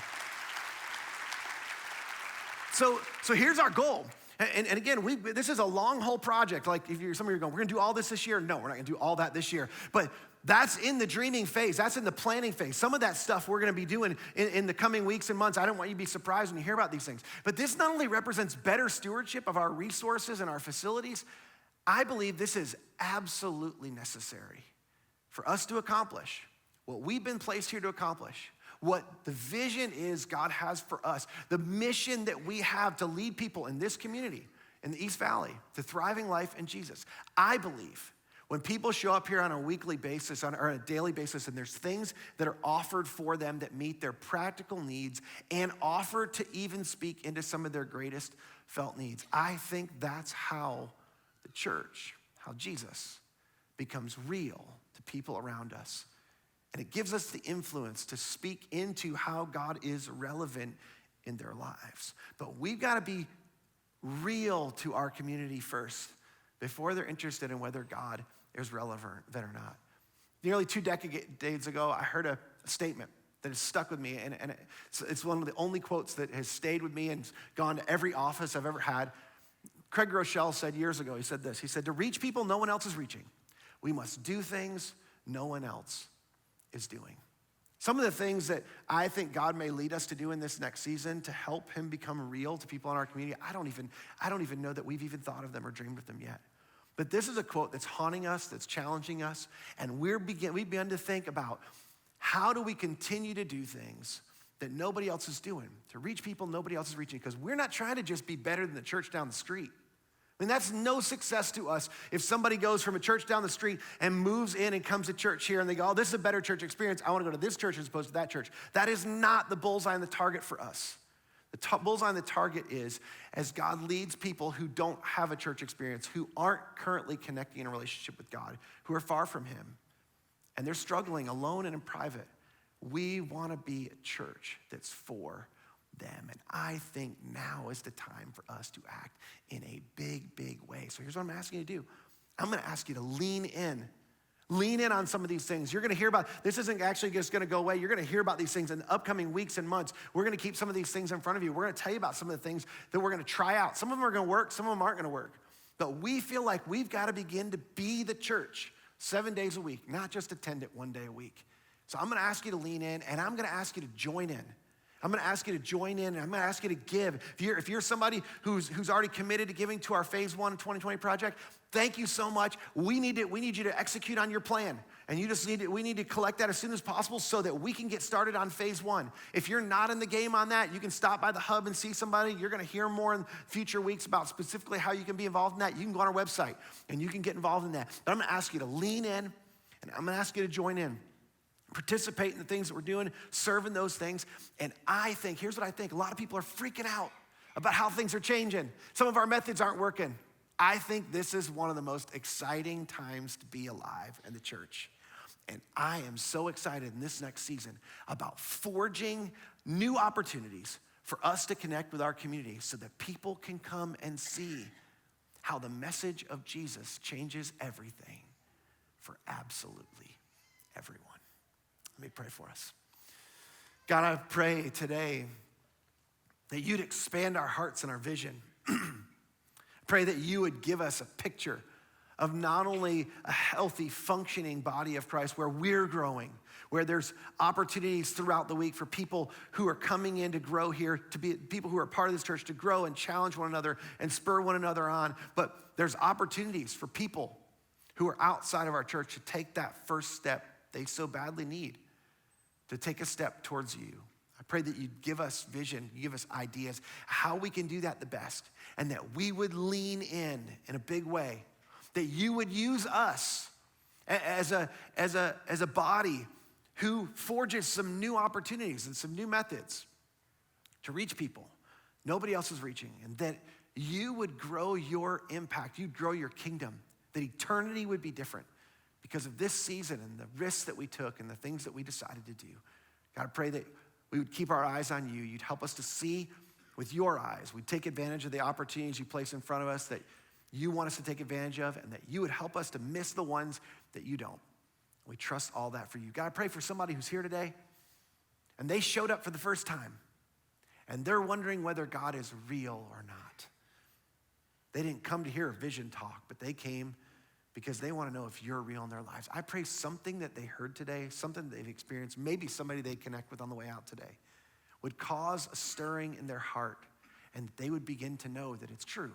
So here's our goal. And again, this is a long haul project. Like some of you are going, we're gonna do all this year. No, we're not gonna do all that this year. But that's in the dreaming phase. That's in the planning phase. Some of that stuff we're gonna be doing in the coming weeks and months. I don't want you to be surprised when you hear about these things. But this not only represents better stewardship of our resources and our facilities, I believe this is absolutely necessary for us to accomplish what we've been placed here to accomplish, what the vision is God has for us, the mission that we have to lead people in this community, in the East Valley, to thriving life in Jesus. I believe when people show up here on a weekly basis or a daily basis, and there's things that are offered for them that meet their practical needs and offer to even speak into some of their greatest felt needs, I think that's how the church, how Jesus becomes real to people around us. And it gives us the influence to speak into how God is relevant in their lives. But we've got to be real to our community first before they're interested in whether God is relevant or not. Nearly 2 decades ago, I heard a statement that has stuck with me, and it's one of the only quotes that has stayed with me and gone to every office I've ever had. Craig Groeschel said years ago, he said this, he said, to reach people no one else is reaching, we must do things no one else is doing. Some of the things that I think God may lead us to do in this next season to help him become real to people in our community, I don't even know that we've even thought of them or dreamed of them yet. But this is a quote that's haunting us, that's challenging us, and we've begun to think about how do we continue to do things that nobody else is doing, to reach people nobody else is reaching, because we're not trying to just be better than the church down the street. I mean, that's no success to us if somebody goes from a church down the street and moves in and comes to church here and they go, oh, this is a better church experience. I want to go to this church as opposed to that church. That is not the bullseye and the target for us. The bullseye and the target is as God leads people who don't have a church experience, who aren't currently connecting in a relationship with God, who are far from him, and they're struggling alone and in private. We want to be a church that's for them. And I think now is the time for us to act in a big, big way. So here's what I'm asking you to do. I'm going to ask you to lean in. Lean in on some of these things. You're going to hear about, this isn't actually just going to go away. You're going to hear about these things in the upcoming weeks and months. We're going to keep some of these things in front of you. We're going to tell you about some of the things that we're going to try out. Some of them are going to work. Some of them aren't going to work. But we feel like we've got to begin to be the church 7 days a week, not just attend it 1 day a week. So I'm going to ask you to lean in, and I'm going to ask you to join in. I'm going to ask you to join in, and I'm going to ask you to give. If you're somebody who's already committed to giving to our Phase 1 2020 project, thank you so much. We need you to execute on your plan. And we need to collect that as soon as possible so that we can get started on phase 1. If you're not in the game on that, you can stop by the hub and see somebody. You're gonna hear more in future weeks about specifically how you can be involved in that. You can go on our website and you can get involved in that. But I'm gonna ask you to lean in and I'm gonna ask you to join in. Participate in the things that we're doing, serve in those things. And here's what I think, a lot of people are freaking out about how things are changing. Some of our methods aren't working. I think this is one of the most exciting times to be alive in the church. And I am so excited in this next season about forging new opportunities for us to connect with our community so that people can come and see how the message of Jesus changes everything for absolutely everyone. Let me pray for us. God, I pray today that you'd expand our hearts and our vision. Pray that you would give us a picture of not only a healthy, functioning body of Christ where we're growing, where there's opportunities throughout the week for people who are coming in to grow here, to be people who are part of this church to grow and challenge one another and spur one another on. But there's opportunities for people who are outside of our church to take that first step they so badly need, to take a step towards you. I pray that you'd give us vision, you give us ideas, how we can do that the best, and that we would lean in a big way, that you would use us as a body who forges some new opportunities and some new methods to reach people nobody else is reaching, and that you would grow your impact, you'd grow your kingdom, that eternity would be different because of this season and the risks that we took and the things that we decided to do. God, I pray that we would keep our eyes on you. You'd help us to see with your eyes. We'd take advantage of the opportunities you place in front of us that you want us to take advantage of, and that you would help us to miss the ones that you don't. We trust all that for you. God, I pray for somebody who's here today and they showed up for the first time and they're wondering whether God is real or not. They didn't come to hear a vision talk, but they came because they want to know if you're real in their lives. I pray something that they heard today, something that they've experienced, maybe somebody they connect with on the way out today, would cause a stirring in their heart, and they would begin to know that it's true,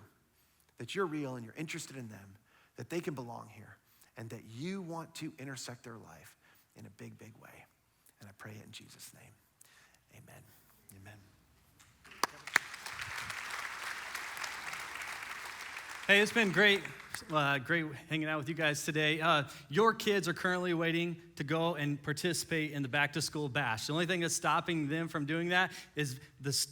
that you're real and you're interested in them, that they can belong here, and that you want to intersect their life in a big, big way. And I pray it in Jesus' name. Amen. Amen. Hey, it's been great hanging out with you guys today. Your kids are currently waiting to go and participate in the back to school bash. The only thing that's stopping them from doing that is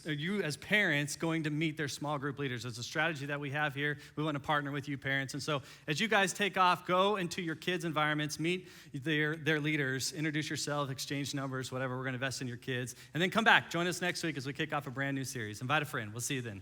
you as parents going to meet their small group leaders. It's a strategy that we have here. We want to partner with you parents. And so as you guys take off, go into your kids' environments, meet their leaders, introduce yourself, exchange numbers, whatever. We're going to invest in your kids. And then come back. Join us next week as we kick off a brand new series. Invite a friend. We'll see you then.